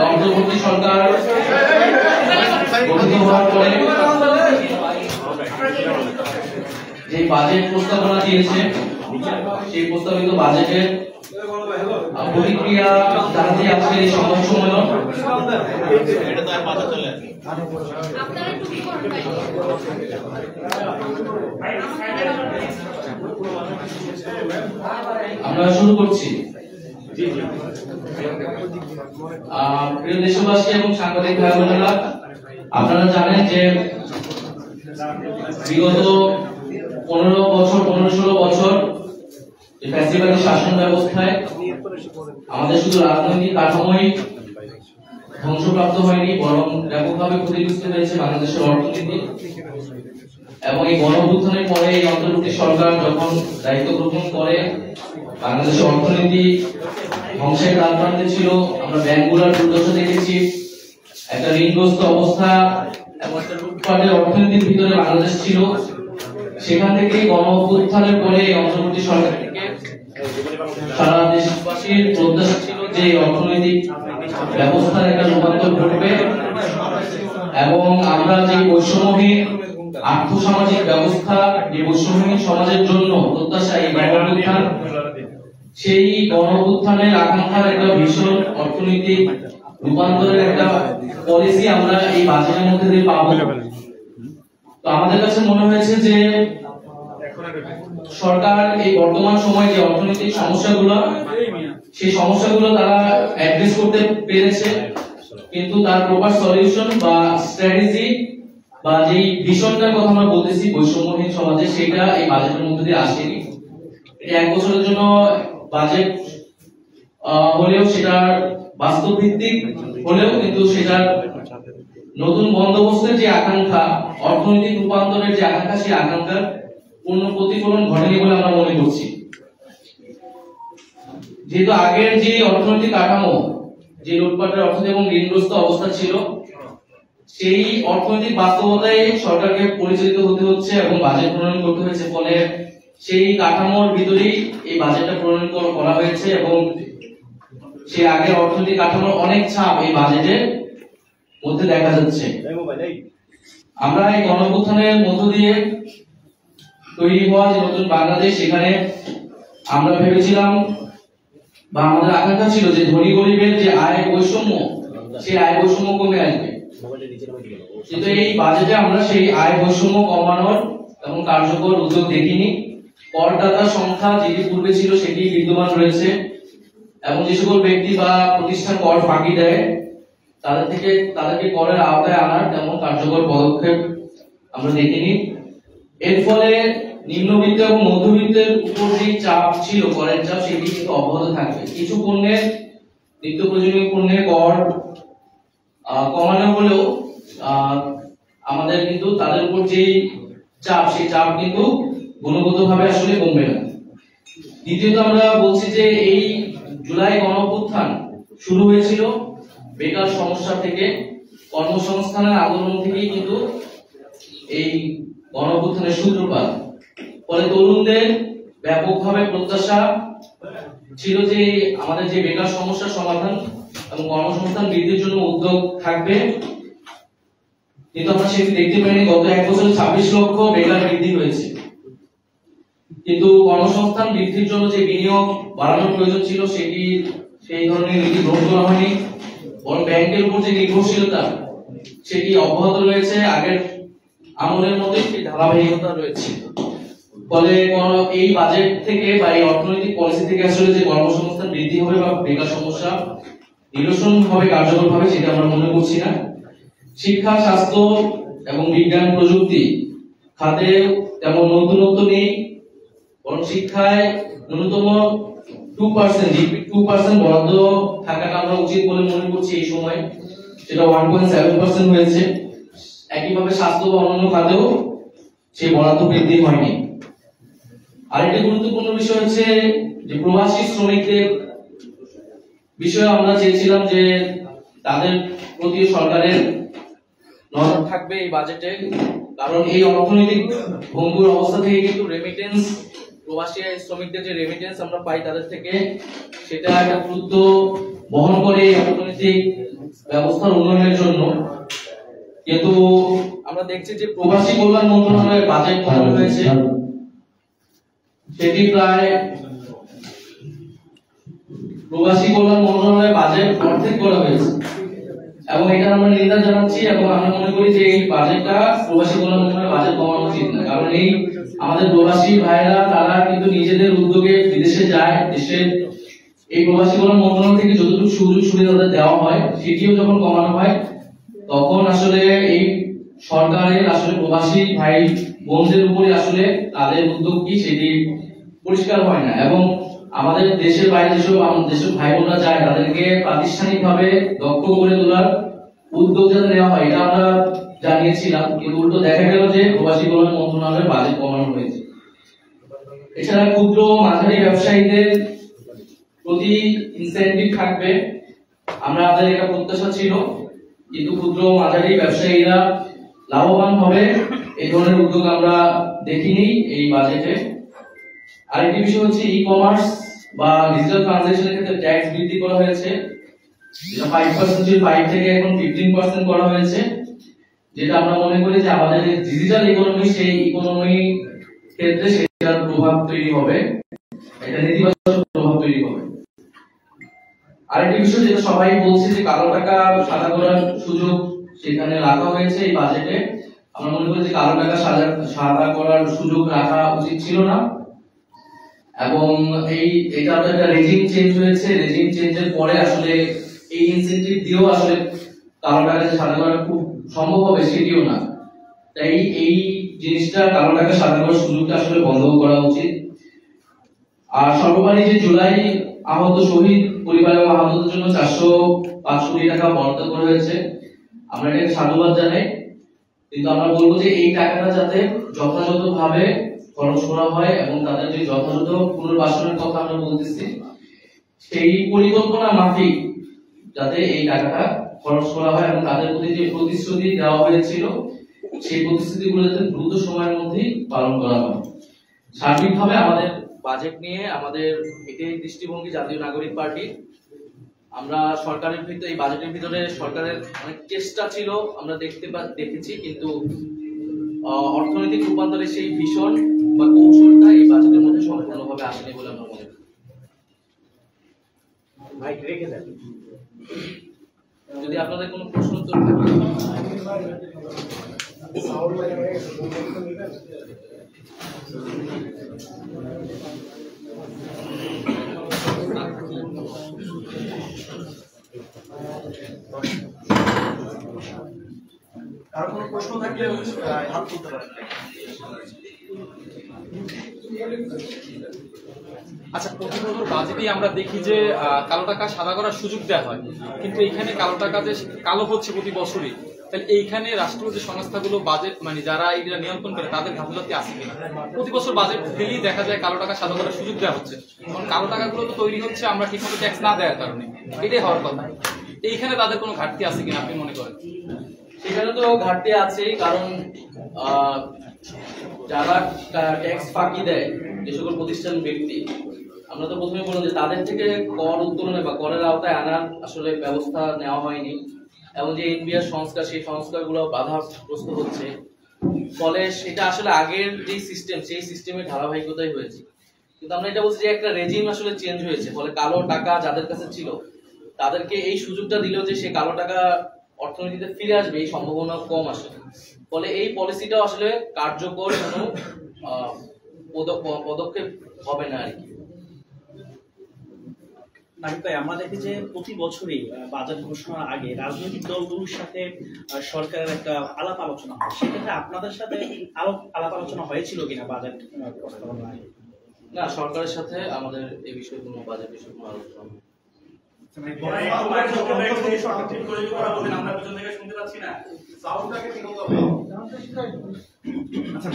অন্তর্বর্তী সরকার গঠিত হওয়ার পরে যে বাজেট প্রস্তাবনা দিয়েছে সেই প্রস্তাবিত বাজেটের প্রতিক্রিয়া জানাতে আজকে এই সংবাদ সম্মেলন। আমরা শুরু করছি। প্রিয় দেশবাসী এবং সাংবাদিক ভাই বোনেরা, আপনারা জানেন যে বিগত 15-16 বছর ফ্যাসিবাদী শাসন ব্যবস্থায় আমাদের শুধু রাজনৈতিক কাঠামোই ধ্বংসপ্রাপ্ত হয়নি, বরং ব্যাপকভাবে ক্ষতিগ্রস্ত হয়েছে বাংলাদেশের অর্থনীতি। এবং এই গণঅভ্যুত্থানের পরে এই অন্তর্বর্তী সরকার যখন দায়িত্ব গ্রহণ করে, বাংলাদেশের অর্থনীতি ধ্বংসের দ্বারপ্রান্তে ছিল। আমরা ব্যাংকগুলোর দুর্দশা দেখেছি, একটা ঋণগ্রস্ত অবস্থা এবং একটা লুটপাটের অর্থনীতির ভিতরে বাংলাদেশ ছিল। সেখান থেকে গণঅভ্যুত্থানের পরে এই অন্তর্বর্তী সরকার থেকে সারা দেশবাসীর প্রত্যাশা ছিল যে অর্থনৈতিক ব্যবস্থার একটা রূপান্তর ঘটবে এবং আমরা যে বৈষম্যহীন আর্থসামাজিক ব্যবস্থা, যে বৈষম্যহীন সমাজের জন্য প্রত্যাশা এই গণঅভ্যুত্থান, সেই গণঅভ্যুত্থানের আকাঙ্ক্ষার একটা ভীষণ অর্থনৈতিক রূপান্তরের একটা পলিসি আমরা এই বাজেটের মধ্যে দিয়ে পাবো। তো আমাদের কাছে মনে হয়েছে যে সরকার এই বর্তমান সময়ে যে অর্থনৈতিক সমস্যাগুলো, সেই সমস্যাগুলো তারা অ্যাড্রেস করতে পেরেছে, কিন্তু তার প্রপার সলিউশন বা স্ট্র্যাটেজি বা যে ভিশনটার কথা আমরা বলতেছি বৈষম্যহীন সমাজে, সেটা এই বাজেটের মধ্যে দিয়ে আসেনি। এক বছরের জন্য বাজেট হলেও সেটা বাস্তব ভিত্তিক হলেও কিন্তু সেটার নতুন বন্দোবস্তের যে আকাঙ্ক্ষা, অর্থনৈতিক রূপান্তরের যে আকাঙ্ক্ষা, সেই আকাঙ্ক্ষার পূর্ণ প্রতিফলন ঘটেনি বলে আমরা মনে করছি। যেহেতু আগের যে অর্থনৈতিক কাঠামো, যে লুটপাটের অর্থনীতি এবং ঋণগ্রস্ত অবস্থা ছিল, সেই অর্থনৈতিক বাস্তবতায় সরকারকে পরিচালিত হতে হচ্ছে এবং বাজেট প্রণয়ন করতে হয়েছে। ফলে সেই কাঠামোর ভিতরেই এই বাজেটটা প্রণয়ন করা হয়েছে এবং সেই আগের অর্থনৈতিক কাঠামোর অনেক ছাপ এই বাজেটের মধ্যে দেখা যাচ্ছে। আমরা এই গণঅভ্যুত্থানের মধ্য দিয়ে তৈরি হওয়া যে নতুন বাংলাদেশ, সেখানে আমরা ভেবেছিলাম বা আমাদের আকাঙ্ক্ষা ছিল যে ধনী গরিবের যে আয় বৈষম্য, সেই আয় বৈষম্য কমে আসবে। কিন্তু এই বাজেটে আমরা সেই আয় বৈষম্য কমানোর এবং কার্যকর উদ্যোগ দেখিনি। করদাতার সংখ্যা যেটি পূর্বে ছিল সেটি বিদ্যমান রয়েছে এবং যে সকল ব্যক্তি বা প্রতিষ্ঠান কর ফাঁকি দেয় তাদেরকে করের আওতায় আনার তেমন কার্যকর পদক্ষেপ আমরা দেখিনি। এর ফলে নিম্নবিত্ত এবং মধ্যবিত্তের উপর যে চাপ ছিল, করের চাপ, সেটি কিন্তু অব্যাহত থাকবে। কিছু পণ্যের, নিত্য প্রয়োজনীয় পণ্যের কর কমানো হলেও আমাদের কিন্তু তাদের উপর যে চাপ, সেই চাপ কিন্তু গুণগতভাবে আসলে কমবে না। দ্বিতীয়ত আমরা বলছি যে এই জুলাই গণঅভ্যুত্থান শুরু হয়েছিল বেকার সমস্যা থেকে, কর্মসংস্থানের আন্দোলন থেকেই কিন্তু এই গণঅভ্যুত্থানের সূত্রপাত। ফলে তরুণদের ব্যাপকভাবে প্রত্যাশা ছিল যে আমাদের যে বেকার সমস্যার সমাধান এবং কর্মসংস্থান বৃদ্ধির জন্য উদ্যোগ থাকবে, কিন্তু আমরা সেটি দেখতে পাইনি। গত এক বছরে 26 লক্ষ বেকার বৃদ্ধি হয়েছে, কিন্তু কর্মসংস্থান বৃদ্ধির জন্য যে বিনিয়োগ বাড়ানোর প্রয়োজন ছিল, সেটি সেই ধরনের নীতি গ্রহণ করা হয়নি। বরং ব্যাংকের উপর যে নির্ভরশীলতা, সেটি অব্যাহত রয়েছে, আগের আমলের মধ্যে সেই ধারাবাহিকতা রয়েছে। ফলে এই বাজেট থেকে বা এই অর্থনৈতিক পলিসি থেকে আসলে যে কর্মসংস্থান বৃদ্ধি হবে বা বেকার সমস্যা নিরসন হবে কার্যকরভাবে, সেটা আমরা মনে করছি না। শিক্ষা, স্বাস্থ্য এবং বিজ্ঞান প্রযুক্তি খাতে তেমন নতুনত্ব নেই, বরং শিক্ষায় ন্যূনতম 2% বরাদ্দ থাকাটা আমরা উচিত বলে মনে করছি এই সময়, সেটা 1.7% হয়েছে। একইভাবে স্বাস্থ্য বা অন্যান্য খাতেও সেই বরাদ্দ বৃদ্ধি হয়নি। আরেকটি গুরুত্বপূর্ণ বিষয় হচ্ছে যে প্রবাসী শ্রমিকদের বিষয়ে আমরা চেয়েছিলাম যে তাদের প্রতি সরকারের নজর থাকবে এই বাজেটে, কারণ এই অর্থনৈতিক ভঙ্গুর অবস্থা থেকে কিন্তু রেমিটেন্স প্রবাসী শ্রমিকদের যে রেমিটেন্স আমরা পাই তাদের থেকে, সেটা একটা গুরুত্ব বহন করে অর্থনৈতিক ব্যবস্থার উন্নয়নের জন্য। কিন্তু আমরা দেখছি যে প্রবাসী কল্যাণ মন্ত্রণালয়ের বাজেট কমানো হয়েছে, সেটি প্রায় প্রবাসী কল্যাণ মন্ত্রণালয়ের বাজেট অর্ধেক করা হয়েছে এবং এটা আমরা নিন্দা জানাচ্ছি এবং আমরা মনে করি যে এই বাজেটটা প্রবাসী কল্যাণ মন্ত্রণালয়ের বাজেট কমানো উচিত না। কারণ এই আমাদের প্রবাসী ভাইরা তারা কিন্তু নিজেদের উদ্যোগে বিদেশে যায়, দেশে এই প্রবাসী কল্যাণ মন্ত্রণালয় থেকে যতটুকু সুযোগ সুবিধা তাদের দেওয়া হয় সেটিও যখন কমানো হয় তখন আসলে এই সরকারের আসলে প্রবাসী ভাই বোনদের উপরে আসলে তাদের উদ্যোগ কি সেটি পরিষ্কার হয় না। এবং আমাদের দেশের বাইরে যেসব দেশের ভাই বোনরা যায় তাদেরকে প্রাতিষ্ঠানিকভাবে দক্ষ করে তোলার উদ্যোগ যাতে নেওয়া হয় এটা আমরা জানিয়েছিলাম, কিন্তু উল্টো দেখা গেল যে প্রবাসী কল্যাণ মন্ত্রণালয়ের বাজেট কমানো হয়েছে। এছাড়া ক্ষুদ্র মাঝারি ব্যবসায়ীদের প্রতি ইনসেনটিভ থাকবে, আমরা আমাদের এটা প্রত্যাশা ছিল, কিন্তু ক্ষুদ্র মাঝারি ব্যবসায়ীরা লাভবান হবে এই ধরনের উদ্যোগ আমরা দেখিনি এই বাজেটে। আরেকটি বিষয় হচ্ছে ই কমার্স বা ডিজিটাল ট্রানজাকশনের ক্ষেত্রে ট্যাক্স বৃদ্ধি করা হয়েছে, যেটা 5% ছিল 5 থেকে এখন 15% করা হয়েছে, যেটা আমরা মনে করি যে আমাদের ডিজিটাল ইকোনমি সেই ইকোনমি ক্ষেত্রে সেটার প্রভাব তৈরি হবে, এটা নেতিবাচক প্রভাব তৈরি হবে। আরেকটি বিষয় যেটা সবাই বলছে যে কালো টাকা সাদা করার সুযোগ সেখানে রাখা হয়েছে এই বাজেটে, আমরা মনে করি যে কালো টাকা সাদা করার সুযোগ রাখা উচিত ছিল না। এবং এটা একটা রেজিম চেঞ্জ হয়েছে, রেজিম চেঞ্জের পরে আসলে এই ইনসেনটিভ দিয়েও আসলে কালো টাকা সাদা করা খুব সম্ভব হবে সেটিও না। তাই এই জিনিসটা কালো টাকা সাদা করার সুযোগটা আসলে বন্ধ করা উচিত। আর সর্বোপরি যে জুলাই আহত শহীদ পরিবার এবং আহতদের জন্য 405 কোটি টাকা বরাদ্দ করা হয়েছে, আমরা এটাকে সাধুবাদ জানাই, কিন্তু আমরা বলবো যে এই টাকাটা যাতে যথাযথভাবে খরচ করা হয় এবং তাদের যে যথাযথ পুনর্বাসনের কথা আমরা বলতেছি সেই পরিকল্পনা মাফিক যাতে এই টাকাটা খরচ করা হয় এবং তাদের প্রতি যে প্রতিশ্রুতি দেওয়া হয়েছিল সেই প্রতিশ্রুতিগুলো যাতে দ্রুত সময়ের মধ্যেই পালন করা হয়। সার্বিকভাবে আমাদের বাজেট নিয়ে আমাদের এটাই দৃষ্টিভঙ্গি জাতীয় নাগরিক পার্টি। আমরা সরকারের ভিতরে এই বাজেটের ভিতরে সরকারের অনেক চেষ্টা ছিল আমরা দেখেছি, কিন্তু অর্থনৈতিক রূপান্তরের সেই ভীষণ বা কৌশলটা এই বাজেটের মধ্যে সম্পূর্ণভাবে আসেনি বলে আমরা মনে করি। যদি আপনাদের কোনো প্রশ্ন উত্তর থাকে আর কোনো প্রশ্ন থাকলে হাত তুলতে পারেন। আচ্ছা, প্রতি বছর বাজেটেই আমরা দেখি যে কালো টাকা সাদা করার সুযোগ দেওয়া হয়, কিন্তু এইখানে কালো টাকা যে কালো হচ্ছে প্রতি বছরই, তাহলে এইখানে রাষ্ট্রীয় যে সংস্থাগুলো বাজেট মানে যারা এইটা নিয়ন্ত্রণ করে তাদের গাফিলতি আছে কিনা? প্রতি বছর বাজেট দিলেই দেখা যায় কালো টাকা সাদা করার সুযোগ দেওয়া হচ্ছে, কারণ কালো টাকাগুলো তো তৈরি হচ্ছে আমরা ঠিকমতো ট্যাক্স না দেওয়ার কারণে, এটাই হওয়ার কথা। এইখানে তাদের কোনো ঘাটতি আছে কিনা আপনি মনে করেন? সেখানে তো ঘাটতি আছে, কারণ যারা ট্যাক্স ফাঁকি দেয় যে সকল প্রতিষ্ঠান ব্যক্তি, আমরা তো প্রথমে বললাম যে তাদের থেকে কর উত্তোলনে বা করের আওতায় আনার আসলে ব্যবস্থা নেওয়া হয়নি, এবং যে এনবিআর সংস্কার সেই সংস্কারগুলো বাধাগ্রস্ত হচ্ছে, ফলে সেটা আসলে আগের যে সিস্টেম সেই সিস্টেমের ধারাবাহিকতাই হয়েছে। কিন্তু আমরা এটা বলছি যে একটা রেজিম আসলে চেঞ্জ হয়েছে, ফলে কালো টাকা যাদের কাছে ছিল তাদেরকে এই সুযোগটা দিল যে সে কালো টাকা অর্থনীতিতে ফিরে আসবে এই সম্ভাবনা কম আসে, ফলে এই পলিসিটাও আসলে কার্যকর কোনো পদক্ষেপ হবে না আর কি। তাই আমরা দেখি যে প্রতি বছরই বাজেট ঘোষণার আগে রাজনৈতিক দলগুলোর সাথে সরকারের একটা আলাপ আলোচনা হয়, সেক্ষেত্রে আপনাদের সাথে আলাপ আলোচনা হয়েছিল কিনা বাজেট প্রস্তাবনা? না, সরকারের সাথে আমাদের এই বিষয়ে কোনো বাজেট বিষয়ে কোনো আলোচনা নেই। আচ্ছা,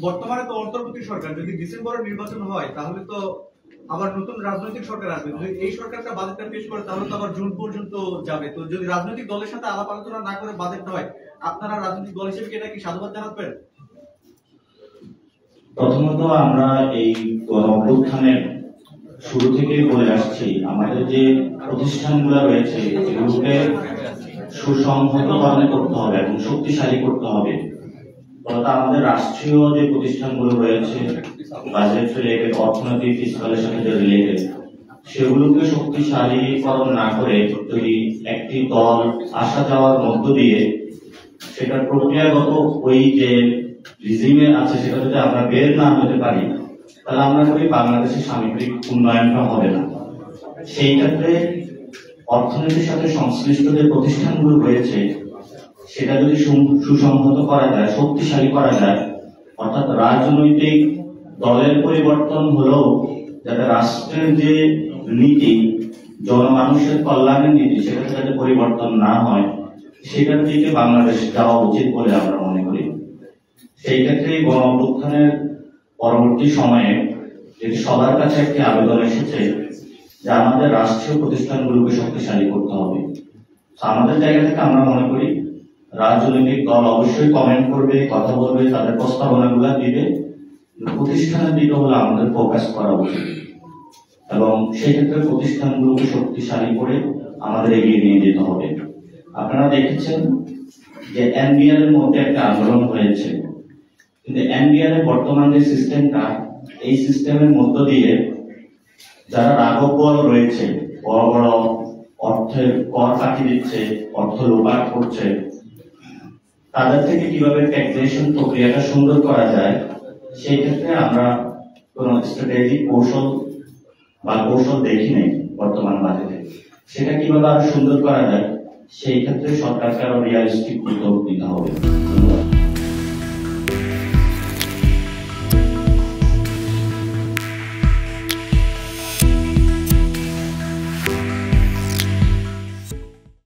বর্তমানে তো অন্তর্বর্তী সরকার, যদি ডিসেম্বরে নির্বাচন হয় তাহলে তো আবার নতুন রাজনৈতিক সরকার আসবে, যদি এই সরকারটা বাজেটটা পেশ করে তাহলে তো আবার জুন পর্যন্ত যাবে। তো যদি রাজনৈতিক দলের সাথে আলাপ আলোচনা না করে বাজেট হয়, আপনারা রাজনৈতিক দল হিসেবে এটা কি সাধুবাদ জানাবেন? প্রথমত আমরা এই গণ-অভ্যুত্থানের শুরু থেকেই বলে আসছি, আমাদের যে প্রতিষ্ঠানগুলো রয়েছে এগুলোকে সুসংহতকরণ করতে হবে এবং শক্তিশালী করতে হবে। অর্থাৎ আমাদের রাষ্ট্রীয় যে প্রতিষ্ঠানগুলো রয়েছে, বাজেট রিলেটেড, অর্থনৈতিক ফিসকালের সাথে যে রিলেটেড, সেগুলোকে শক্তিশালীকরণ না করে যদি একটি দল আসা যাওয়ার মধ্য দিয়ে সেটার প্রক্রিয়াগত ওই যে রিজিমে আছে সেটা যদি আমরা বের না হতে পারি, তাহলে আমরা করি বাংলাদেশের সামগ্রিক উন্নয়নটা হবে না। সেই ক্ষেত্রে অর্থনীতির সাথে সংশ্লিষ্ট যে প্রতিষ্ঠানগুলো রয়েছে সেটা যদি সুসংহত করা যায়, শক্তিশালী করা যায়, অর্থাৎ রাজনৈতিক দলের পরিবর্তন হলেও যাতে রাষ্ট্রের যে নীতি, জনমানুষের কল্যাণের নীতি, সেটা যাতে পরিবর্তন না হয়, সেটার দিকে বাংলাদেশ যাওয়া উচিত বলে আমরা মনে করি। সেই ক্ষেত্রে গণ-অভ্যুত্থানের পরবর্তী সময়ে যেটি সবার কাছে একটি আবেদন এসেছে যে আমাদের রাষ্ট্রীয় প্রতিষ্ঠানগুলোকে শক্তিশালী করতে হবে। আমাদের জায়গা থেকে আমরা মনে করি রাজনৈতিক দল অবশ্যই কমেন্ট করবে, কথা বলবে, তাদের প্রস্তাবনাগুলো দিবে, প্রতিষ্ঠানের দিকে হলো আমাদের ফোকাস করা উচিত এবং সেক্ষেত্রে প্রতিষ্ঠানগুলোকে শক্তিশালী করে আমাদের এগিয়ে নিয়ে যেতে হবে। আপনারা দেখেছেন যে এনবিআর এর মধ্যে একটা আন্দোলন হয়েছে, কিন্তু এনবিআর এর বর্তমান যে সিস্টেমটা, এই সিস্টেমের মধ্য দিয়ে যারা রাঘব বল রয়েছে, বড় বড় অর্থের কর কাটিয়ে দিচ্ছে, অর্থ লোপাট করছে, তাদের থেকে কিভাবে ট্যাক্সেশন প্রক্রিয়াটা সুন্দর করা যায়, সেই ক্ষেত্রে আমরা কোন স্ট্র্যাটেজিক কৌশল দেখি নাই বর্তমান বাজেটে। সেটা কিভাবে আরো সুন্দর করা যায়, সেই ক্ষেত্রে সরকারকে আরো রিয়ালিস্টিক উদ্যোগ নিতে হবে। ধন্যবাদ।